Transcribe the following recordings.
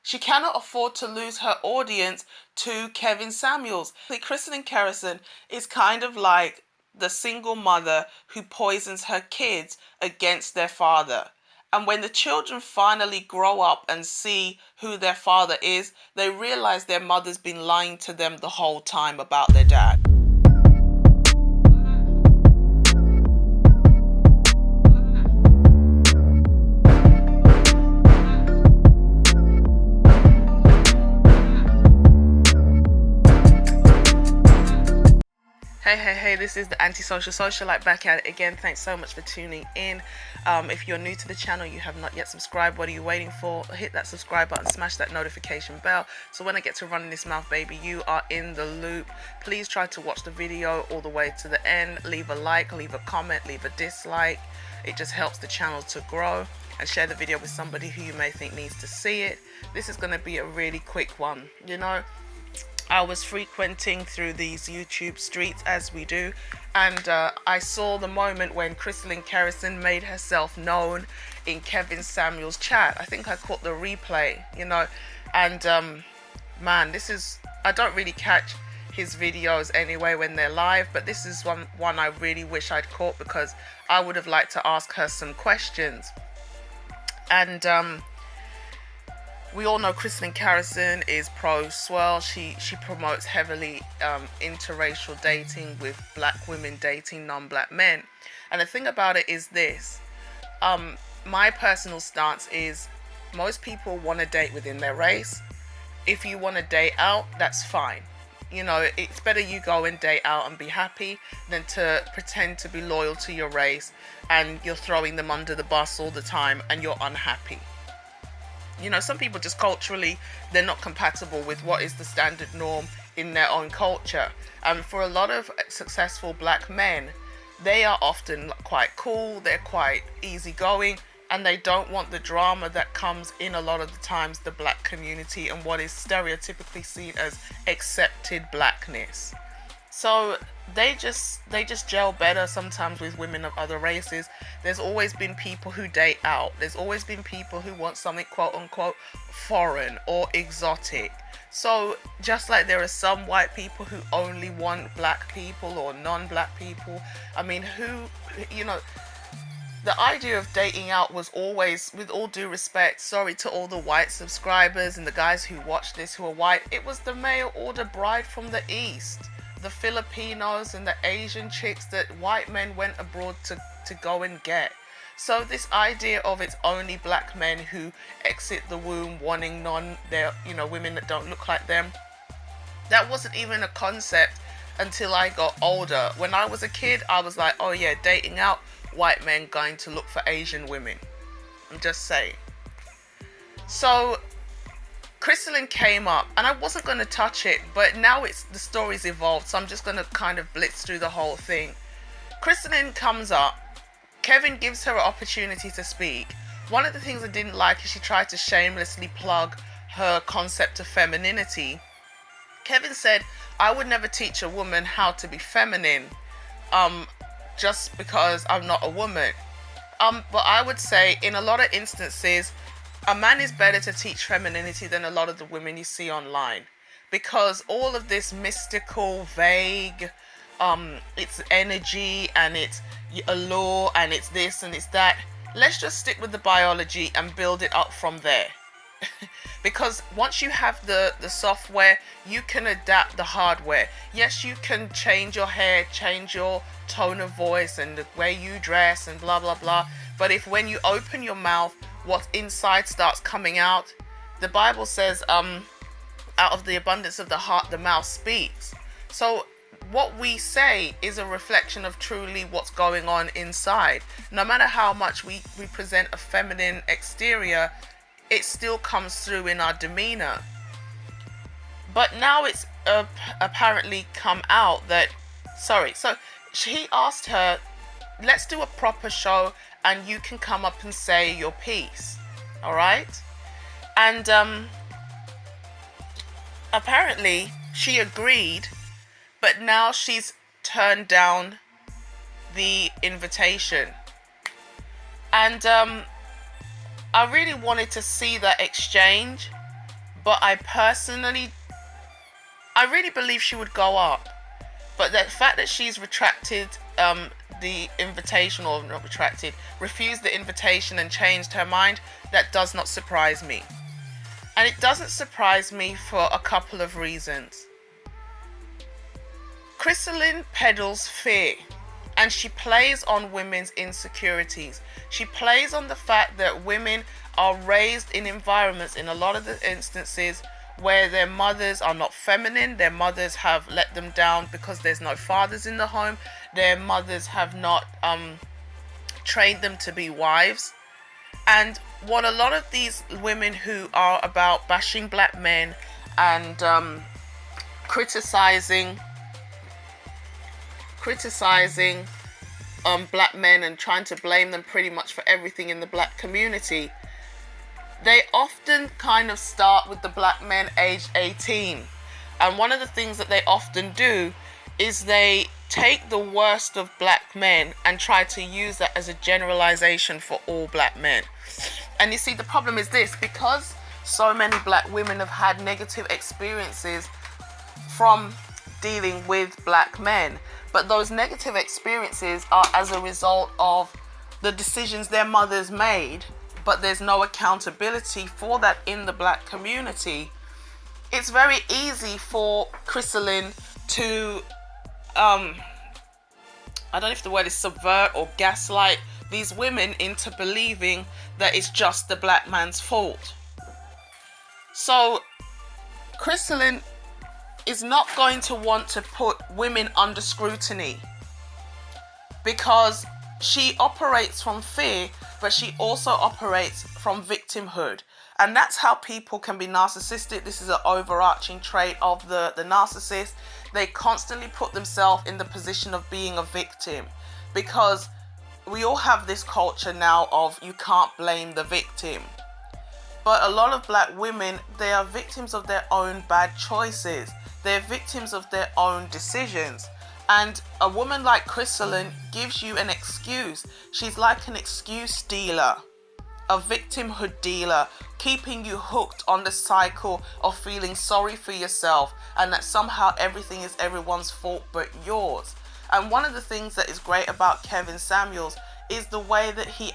She cannot afford to lose her audience to Kevin Samuels. Karazin Karazin is kind of like the single mother who poisons her kids against their father. And when the children finally grow up and see who their father is, they realize their mother's been lying to them the whole time about their dad. Hey, this is the antisocial socialite back at it again. Thanks so much for tuning in. If you're new to the channel, you have not yet subscribed, what are you waiting for? Hit that subscribe button, smash that notification bell, so when I get to running this mouth, baby, you are in the loop. Please try to watch the video all the way to the end. Leave a like, leave a comment, leave a dislike. It just helps the channel to grow. And share the video with somebody who you may think needs to see it. This is going to be a really quick one. You know, I was frequenting through these YouTube streets as we do, and I saw the moment when Karazin Karazin made herself known in Kevin Samuels' chat. I think I caught the replay, you know, and man, this is, I don't really catch his videos anyway when they're live, but this is one I really wish I'd caught, because I would have liked to ask her some questions. And we all know Karazin Karazin is pro-swirl. She promotes heavily interracial dating, with black women dating non-black men. And the thing about it is this, my personal stance is most people want to date within their race. If you want to date out, that's fine. You know, it's better you go and date out and be happy than to pretend to be loyal to your race and you're throwing them under the bus all the time and you're unhappy. You know, some people just culturally, they're not compatible with what is the standard norm in their own culture. And for a lot of successful black men, they are often quite cool, they're quite easygoing, and they don't want the drama that comes in a lot of the times the black community and what is stereotypically seen as accepted blackness. So they just gel better sometimes with women of other races. There's always been people who date out. There's always been people who want something quote unquote foreign or exotic. So just like there are some white people who only want black people or non-black people, I mean, who, you know, the idea of dating out was always, with all due respect, sorry to all the white subscribers and the guys who watch this who are white, it was the mail order bride from the East. The Filipinos and the Asian chicks that white men went abroad to go and get. So this idea of it's only black men who exit the womb wanting women that don't look like them, that wasn't even a concept until I got older. When I was a kid, I was like, oh yeah, dating out, white men going to look for Asian women. I'm just saying. So Karazin came up, and I wasn't going to touch it, but now the story's evolved, so I'm just going to kind of blitz through the whole thing. Karazin comes up, Kevin gives her an opportunity to speak. One of the things I didn't like is she tried to shamelessly plug her concept of femininity. Kevin said, I would never teach a woman how to be feminine, just because I'm not a woman. But I would say in a lot of instances, a man is better to teach femininity than a lot of the women you see online, because all of this mystical, vague, it's energy and it's allure and it's this and it's that. Let's just stick with the biology and build it up from there. Because once you have the software, you can adapt the hardware. Yes, you can change your hair, change your tone of voice and the way you dress and blah blah blah, but if when you open your mouth, what's inside starts coming out, the Bible says out of the abundance of the heart the mouth speaks. So what we say is a reflection of truly what's going on inside. No matter how much we present a feminine exterior, it still comes through in our demeanor. But now it's apparently come out that, so he asked her, let's do a proper show and you can come up and say your piece, all right? And apparently she agreed, but now she's turned down the invitation. And I really wanted to see that exchange, But I really believe she would go up. But the fact that she's retracted the invitation, or not retracted, refused the invitation and changed her mind, that does not surprise me. And it doesn't surprise me for a couple of reasons. Karazin peddles fear, and she plays on women's insecurities. She plays on the fact that women are raised in environments, in a lot of the instances, where their mothers are not feminine. Their mothers have let them down because there's no fathers in the home. Their mothers have not trained them to be wives. And what a lot of these women who are about bashing black men and criticizing black men and trying to blame them pretty much for everything in the black community, they often kind of start with the black men aged 18. And one of the things that they often do is they take the worst of black men and try to use that as a generalization for all black men. And you see, the problem is this: because so many black women have had negative experiences from dealing with black men, but those negative experiences are as a result of the decisions their mothers made, but there's no accountability for that in the black community. It's very easy for Karazin to I don't know if the word is subvert or gaslight these women into believing that it's just the black man's fault. So Karazin is not going to want to put women under scrutiny, because she operates from fear, but she also operates from victimhood. And that's how people can be narcissistic. This is an overarching trait of the narcissist. They constantly put themselves in the position of being a victim, because we all have this culture now of you can't blame the victim. But a lot of black women, they are victims of their own bad choices. They're victims of their own decisions. And a woman like Karazin gives you an excuse. She's like an excuse dealer, a victimhood dealer, keeping you hooked on the cycle of feeling sorry for yourself and that somehow everything is everyone's fault but yours. And one of the things that is great about Kevin Samuels is the way that he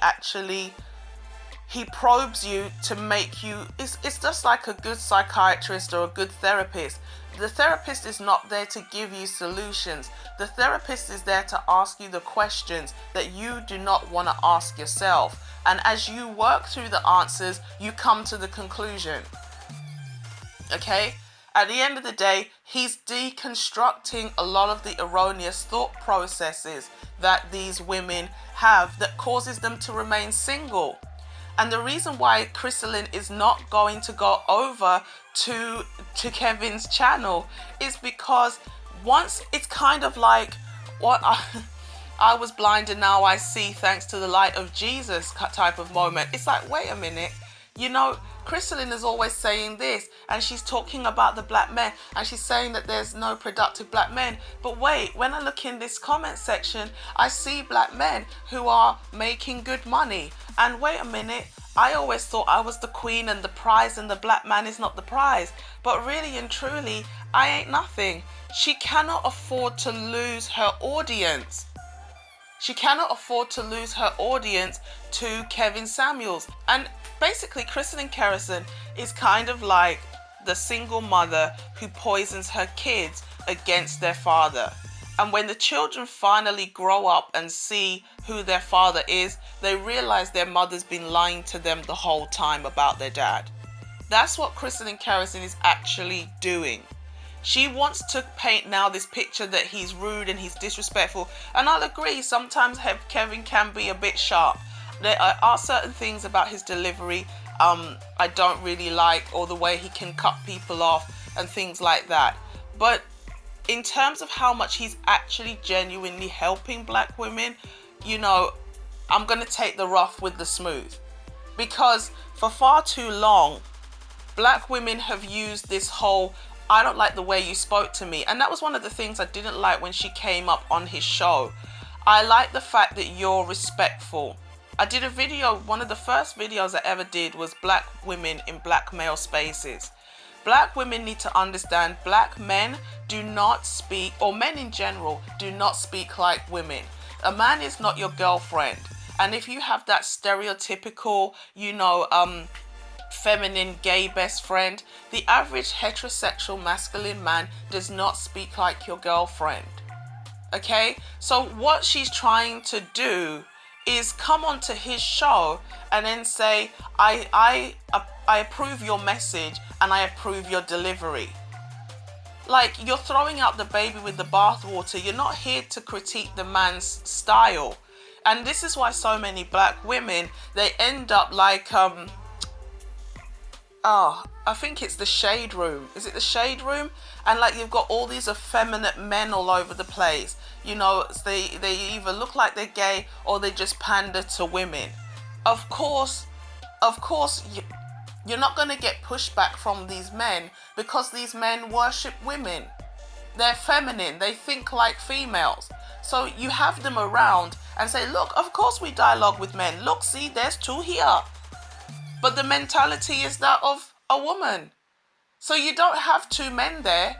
probes you to make you, it's just like a good psychiatrist or a good therapist. The therapist is not there to give you solutions. The therapist is there to ask you the questions that you do not want to ask yourself. And as you work through the answers, you come to the conclusion. Okay? At the end of the day, he's deconstructing a lot of the erroneous thought processes that these women have that causes them to remain single. And the reason why Karazin is not going to go over to Kevin's channel is because once it's kind of like what I was blind and now I see thanks to the light of Jesus type of moment. It's like, wait a minute, you know, Karazin is always saying this, and she's talking about the black men, and she's saying that there's no productive black men. But wait, when I look in this comment section, I see black men who are making good money. And wait a minute, I always thought I was the queen and the prize, and the black man is not the prize. But really and truly, I ain't nothing. She cannot afford to lose her audience. She cannot afford to lose her audience to Kevin Samuels. And basically, Karazin is kind of like the single mother who poisons her kids against their father. And when the children finally grow up and see who their father is, they realize their mother's been lying to them the whole time about their dad. That's what Karazin is actually doing. She wants to paint now this picture that he's rude and he's disrespectful. And I'll agree, sometimes Kevin can be a bit sharp. There are certain things about his delivery I don't really like, or the way he can cut people off and things like that. But in terms of how much he's actually genuinely helping black women, you know, I'm going to take the rough with the smooth. Because for far too long, black women have used this whole, I don't like the way you spoke to me. And that was one of the things I didn't like when she came up on his show. I like the fact that you're respectful. I did a video, one of the first videos I ever did was black women in black male spaces. Black women need to understand black men do not speak, or men in general, do not speak like women. A man is not your girlfriend. And if you have that stereotypical, feminine gay best friend, the average heterosexual masculine man does not speak like your girlfriend. Okay? So what she's trying to do is come onto his show and then say, I approve your message and I approve your delivery. Like, you're throwing out the baby with the bathwater. You're not here to critique the man's style. And this is why so many black women, they end up like, I think it's the Shade Room. Is it the Shade Room? And like, you've got all these effeminate men all over the place. They either look like they're gay or they just pander to women. Of course, you're not going to get pushback from these men because these men worship women. They're feminine. They think like females. So you have them around and say, look, of course we dialogue with men. Look, see, there's two here. But the mentality is that of a woman. So you don't have two men there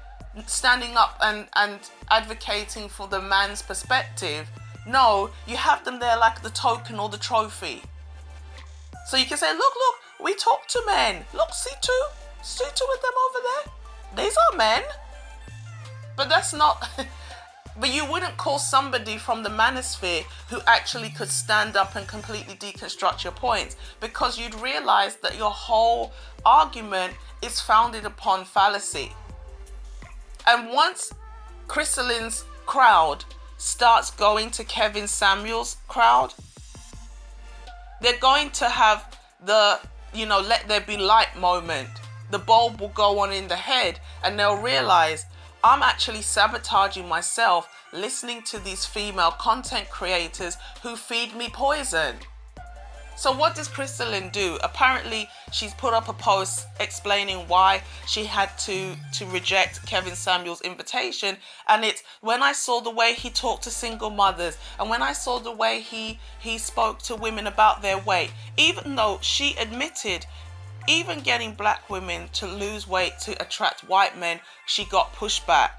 standing up and advocating for the man's perspective. No, you have them there like the token or the trophy. So you can say, look, we talk to men. Look, see two of them over there. These are men. But that's not... But you wouldn't call somebody from the manosphere who actually could stand up and completely deconstruct your points, because you'd realize that your whole argument is founded upon fallacy. And once Crystalline's crowd starts going to Kevin Samuels' crowd, they're going to have the, let there be light moment. The bulb will go on in the head and they'll realize, I'm actually sabotaging myself listening to these female content creators who feed me poison. So what does Crystalline do? Apparently she's put up a post explaining why she had to reject Kevin Samuels' invitation, and it's, when I saw the way he talked to single mothers and when I saw the way he spoke to women about their weight, even though she admitted even getting black women to lose weight to attract white men, she got pushback.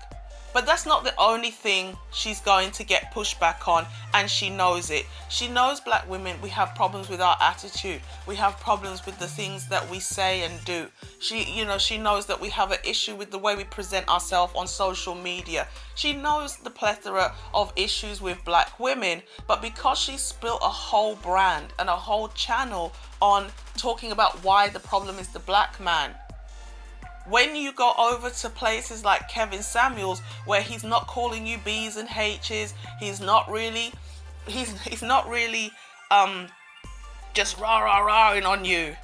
But that's not the only thing she's going to get pushback on, and she knows it. She knows black women, we have problems with our attitude. We have problems with the things that we say and do. She knows that we have an issue with the way we present ourselves on social media. She knows the plethora of issues with black women, but because she's built a whole brand and a whole channel on talking about why the problem is the black man, when you go over to places like Kevin Samuels, where he's not calling you B's and H's, he's not really just rah-rah-rahing on you.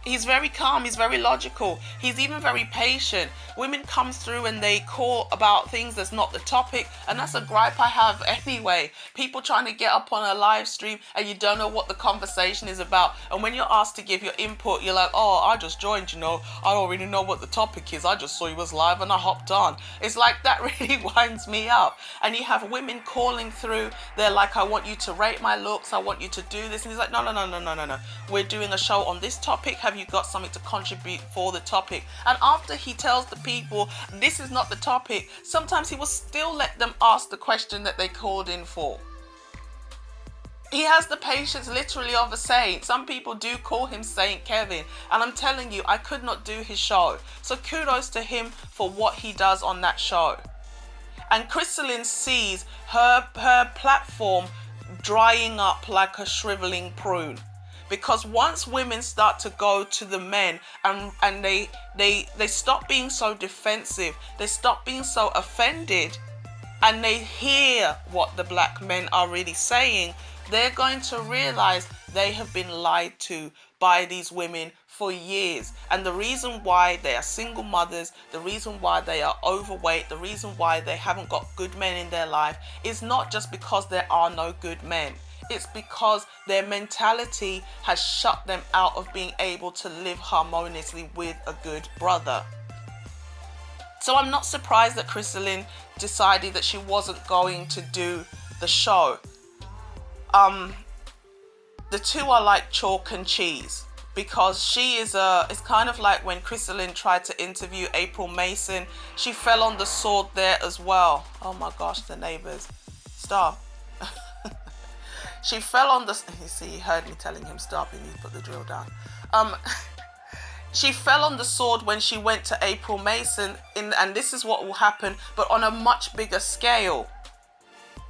He's very calm, he's very logical, he's even very patient. Women come through and they call about things that's not the topic, and that's a gripe I have anyway. People trying to get up on a live stream and you don't know what the conversation is about, and when you're asked to give your input, you're like, oh, I just joined, I don't really know what the topic is, I just saw you was live and I hopped on. It's like, that really winds me up. And you have women calling through, they're like, I want you to rate my looks, I want you to do this, and he's like, no, we're doing a show on this topic, have you got something to contribute for the topic? And after he tells the people this is not the topic, sometimes he will still let them ask the question that they called in for. He has the patience literally of a saint. Some people do call him Saint Kevin, and I'm telling you, I could not do his show. So kudos to him for what he does on that show. And Crystalline sees her platform drying up like a shriveling prune. Because once women start to go to the men and they stop being so defensive, they stop being so offended, and they hear what the black men are really saying, they're going to realize they have been lied to by these women for years. And the reason why they are single mothers, the reason why they are overweight, the reason why they haven't got good men in their life is not just because there are no good men. It's because their mentality has shut them out of being able to live harmoniously with a good brother. So I'm not surprised that Crystalline decided that she wasn't going to do the show. The two are like chalk and cheese. because she is it's kind of like when Crystalline tried to interview April Mason. She fell on the sword there as well. Oh my gosh, the neighbors. Stop. She fell on the, you see, he heard me telling him stop, he needs to put the drill down. She fell on the sword when she went to April Mason, and this is what will happen, but on a much bigger scale.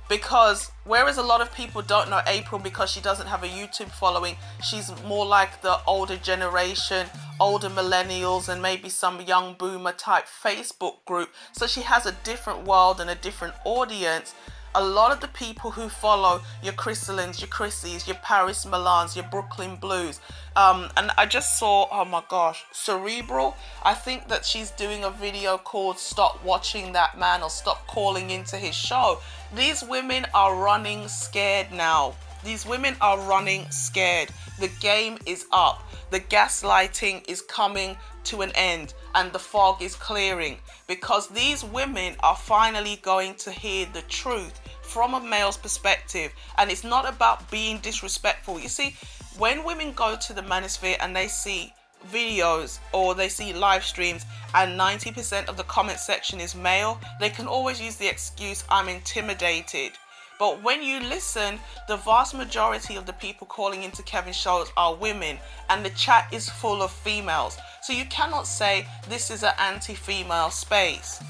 Because whereas a lot of people don't know April because she doesn't have a YouTube following, she's more like the older generation, older millennials, and maybe some young boomer type Facebook group. So she has a different world and a different audience. A lot of the people who follow your Crystallines, your Chrissies, your Paris Milans, your Brooklyn Blues, and I just saw, oh my gosh, Cerebral. I think that she's doing a video called Stop Watching That Man or Stop Calling Into His Show. These women are running scared now. These women are running scared. The game is up. The gaslighting is coming to an end and the fog is clearing, because these women are finally going to hear the truth from a male's perspective. And it's not about being disrespectful. You see, when women go to the manosphere and they see videos or they see live streams and 90% of the comment section is male, they can always use the excuse, I'm intimidated. But when you listen, the vast majority of the people calling into Kevin's shows are women, and the chat is full of females. So you cannot say this is an anti-female space.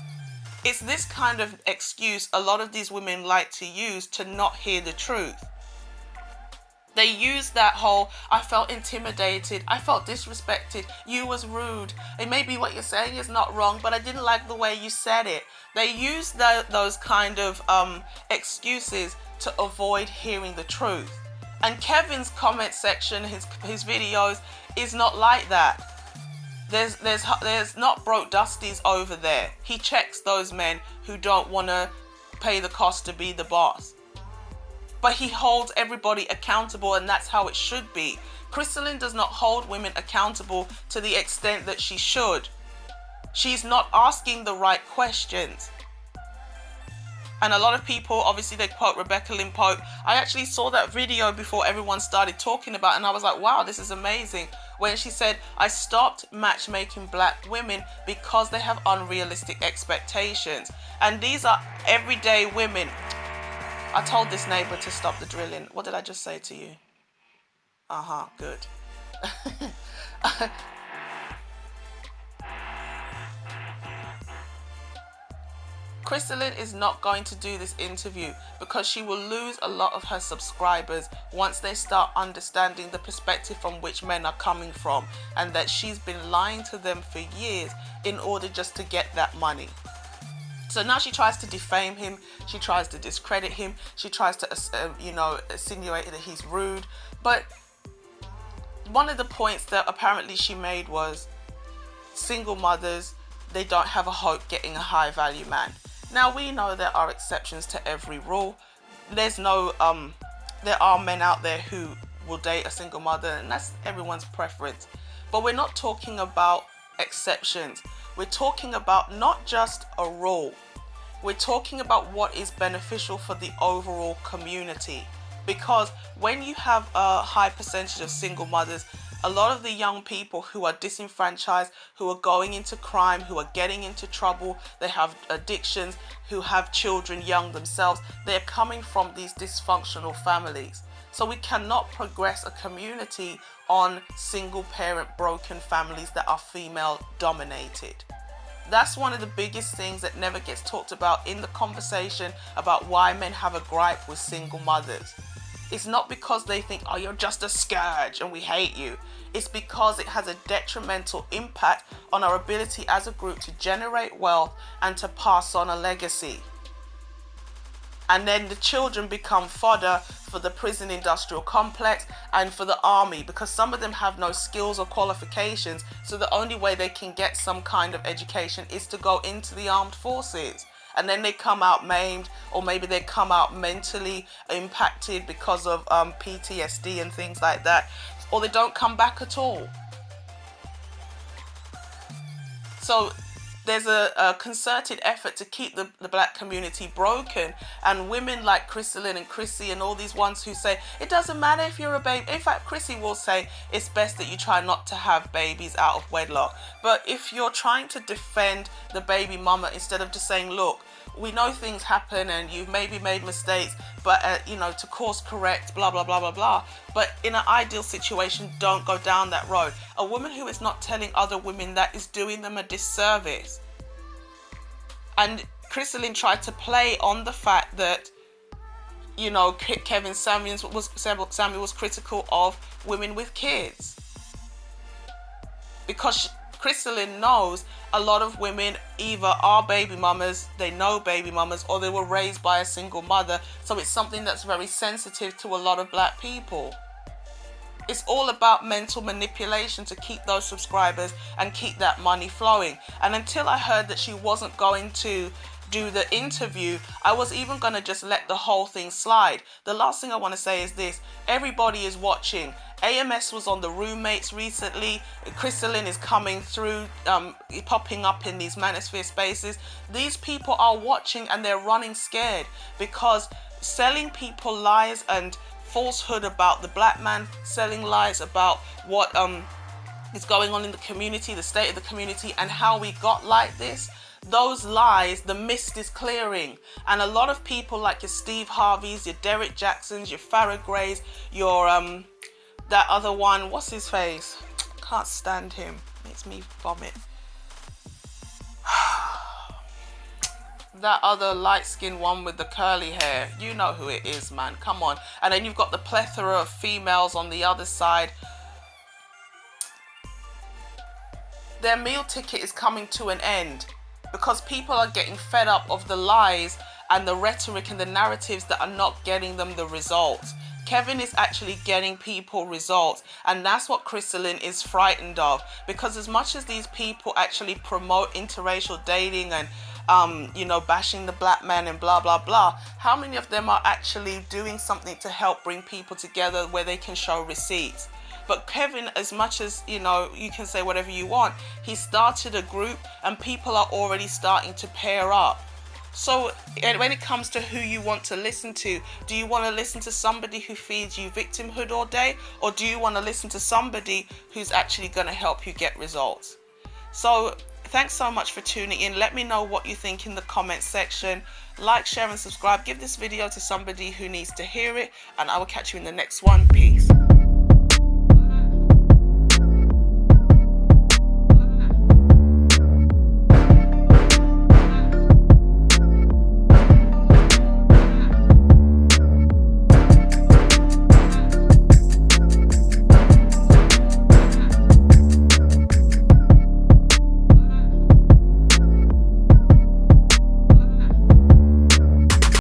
It's this kind of excuse a lot of these women like to use to not hear the truth. They use that whole, I felt intimidated, I felt disrespected, you was rude, and maybe what you're saying is not wrong, but I didn't like the way you said it. They use those kind of excuses to avoid hearing the truth. And Kevin's comment section, his videos, is not like that. There's not broke dusties over there. He checks those men who don't want to pay the cost to be the boss. But he holds everybody accountable, and that's how it should be. Crystalline does not hold women accountable to the extent that she should. She's not asking the right questions. And a lot of people, obviously they quote Rebecca Lynn Pope. I actually saw that video before everyone started talking about it, and I was like, wow, this is amazing. When she said, I stopped matchmaking black women because they have unrealistic expectations. And these are everyday women. I told this neighbor to stop the drilling. What did I just say to you? Good. Crystalline is not going to do this interview because she will lose a lot of her subscribers once they start understanding the perspective from which men are coming from, and that she's been lying to them for years in order just to get that money. So now she tries to defame him, she tries to discredit him, she tries to, insinuate that he's rude. But one of the points that apparently she made was single mothers, they don't have a hope getting a high value man. Now we know there are exceptions to every rule. There are men out there who will date a single mother, and that's everyone's preference. But we're not talking about exceptions. We're talking about not just a rule. We're talking about what is beneficial for the overall community. Because when you have a high percentage of single mothers, a lot of the young people who are disenfranchised, who are going into crime, who are getting into trouble, they have addictions, who have children young themselves, they're coming from these dysfunctional families. So we cannot progress a community on single parent broken families that are female dominated. That's one of the biggest things that never gets talked about in the conversation about why men have a gripe with single mothers. It's not because they think, oh, you're just a scourge and we hate you. It's because it has a detrimental impact on our ability as a group to generate wealth and to pass on a legacy. And then the children become fodder for the prison industrial complex and for the army, because some of them have no skills or qualifications. So the only way they can get some kind of education is to go into the armed forces. And then they come out maimed, or maybe they come out mentally impacted because of PTSD and things like that. Or they don't come back at all. So there's a concerted effort to keep the black community broken, and women like Crystalline and Chrissy and all these ones who say it doesn't matter if you're a baby. In fact, Chrissy will say it's best that you try not to have babies out of wedlock. But if you're trying to defend the baby mama instead of just saying, look, we know things happen and you've maybe made mistakes, but you know, to course correct, blah blah blah blah blah. But in an ideal situation, don't go down that road. A woman who is not telling other women that is doing them a disservice. And Crystalline tried to play on the fact that, you know, Kevin Samuels was critical of women with kids, because Crystalline knows a lot of women either are baby mamas, they know baby mamas, or they were raised by a single mother. So it's something that's very sensitive to a lot of black people. It's all about mental manipulation to keep those subscribers and keep that money flowing. And until I heard that she wasn't going to do the interview, I was even going to just let the whole thing slide. The last thing I want to say is this: everybody is watching. AMS was on the Roommates recently. Crystalline is coming through, popping up in these manosphere spaces. These people are watching and they're running scared, because selling people lies and falsehood about the black man, selling lies about what is going on in the community, the state of the community, and how we got like this. Those lies, the mist is clearing, and a lot of people like your Steve Harveys, your Derek Jacksons, your Farrah Grays, your that other one, what's his face? Can't stand him. Makes me vomit. That other light-skinned one with the curly hair. You know who it is, man. Come on. And then you've got the plethora of females on the other side. Their meal ticket is coming to an end, because people are getting fed up of the lies and the rhetoric and the narratives that are not getting them the results. Kevin is actually getting people results, and that's what Crystalline is frightened of, because as much as these people actually promote interracial dating and you know, bashing the black man and blah blah blah, how many of them are actually doing something to help bring people together where they can show receipts? But Kevin, as much as, you know, you can say whatever you want, he started a group and people are already starting to pair up. So when it comes to who you want to listen to, do you want to listen to somebody who feeds you victimhood all day, or do you want to listen to somebody who's actually going to help you get results? So thanks so much for tuning in. Let me know what you think in the comment section. Like, share and subscribe. Give this video to somebody who needs to hear it, and I will catch you in the next one. Peace.